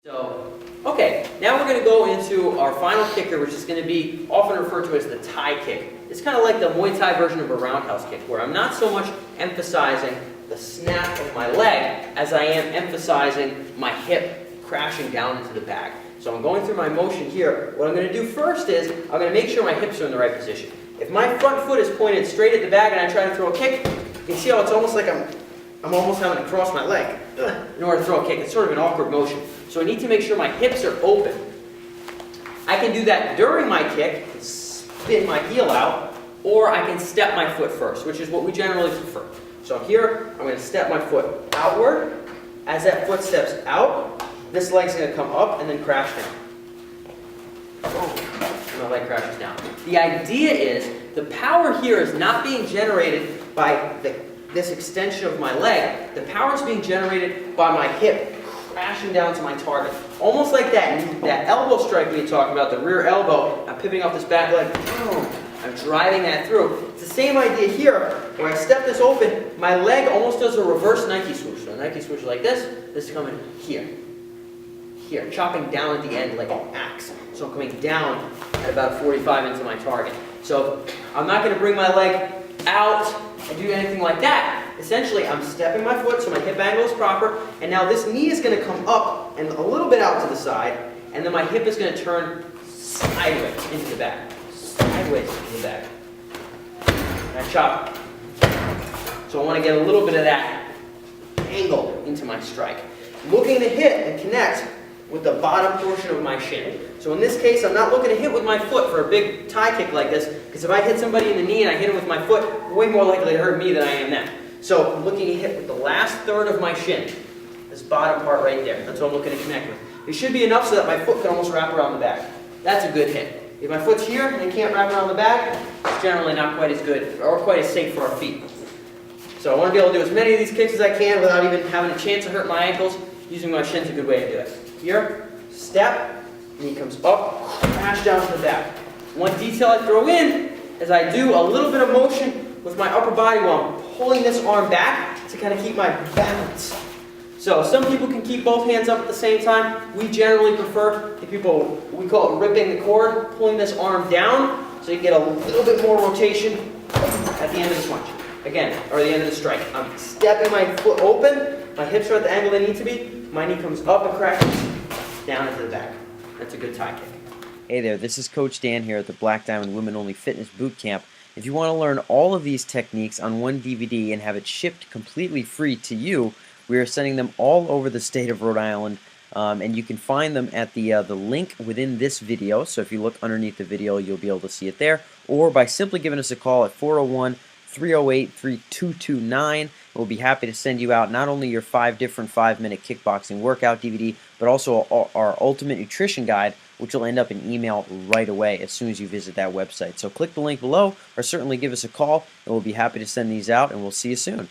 So, okay, now we're going to go into our final kicker, which is going to be often referred to as the Thai kick. It's kind of like the Muay Thai version of a roundhouse kick, where I'm not so much emphasizing the snap of my leg as I am emphasizing my hip crashing down into the bag. So I'm going through my motion here. What I'm going to do first is I'm going to make sure my hips are in the right position. If my front foot is pointed straight at the bag and I try to throw a kick, you can see how it's almost like I'm almost having to cross my leg in order to throw a kick. It's sort of an awkward motion. So I need to make sure my hips are open. I can do that during my kick, spin my heel out, or I can step my foot first, which is what we generally prefer. So here, I'm going to step my foot outward. As that foot steps out, this leg's going to come up and then crash down. And my leg crashes down. The idea is the power here is not being generated by this extension of my leg. The power is being generated by my hip crashing down to my target. Almost like that elbow strike we had talked about, the rear elbow. I'm pivoting off this back leg. Boom. I'm driving that through. It's the same idea here, where I step this open, my leg almost does a reverse Nike swoosh. So a Nike swoosh like this is coming here. Here, chopping down at the end like an axe. So I'm coming down at about 45 into my target. So I'm not going to bring my leg out and do anything like that. Essentially, I'm stepping my foot so my hip angle is proper, and now this knee is going to come up and a little bit out to the side, and then my hip is going to turn sideways into the back. Sideways into the back. And I chop. So I want to get a little bit of that angle into my strike. Looking to hit and connect with the bottom portion of my shin. So in this case, I'm not looking to hit with my foot for a big Thai kick like this, because if I hit somebody in the knee and I hit him with my foot, way more likely to hurt me than I am them. So I'm looking to hit with the last third of my shin, this bottom part right there. That's what I'm looking to connect with. It should be enough so that my foot can almost wrap around the bag. That's a good hit. If my foot's here and it can't wrap around the bag, it's generally not quite as good or quite as safe for our feet. So I want to be able to do as many of these kicks as I can without even having a chance to hurt my ankles. Using my shin's a good way to do it. Here, step, knee comes up, crash down to the back. One detail I throw in is I do a little bit of motion with my upper body while I'm pulling this arm back to kind of keep my balance. So some people can keep both hands up at the same time. We generally prefer, we call it ripping the cord, pulling this arm down so you get a little bit more rotation at the end of the punch. Again, or the end of the strike. I'm stepping my foot open, my hips are at the angle they need to be, my knee comes up and crashes down into the back. That's a good Thai kick. Hey there, this is Coach Dan here at the Black Diamond Women Only Fitness Boot Camp. If you want to learn all of these techniques on one DVD and have it shipped completely free to you, we are sending them all over the state of Rhode Island, and you can find them at the link within this video. So if you look underneath the video, you'll be able to see it there, or by simply giving us a call at 401-308-3229. We'll be happy to send you out not only your 5 different 5-minute kickboxing workout DVD, but also our Ultimate Nutrition Guide, which will end up in email right away as soon as you visit that website. So click the link below, or certainly give us a call, and we'll be happy to send these out, and we'll see you soon.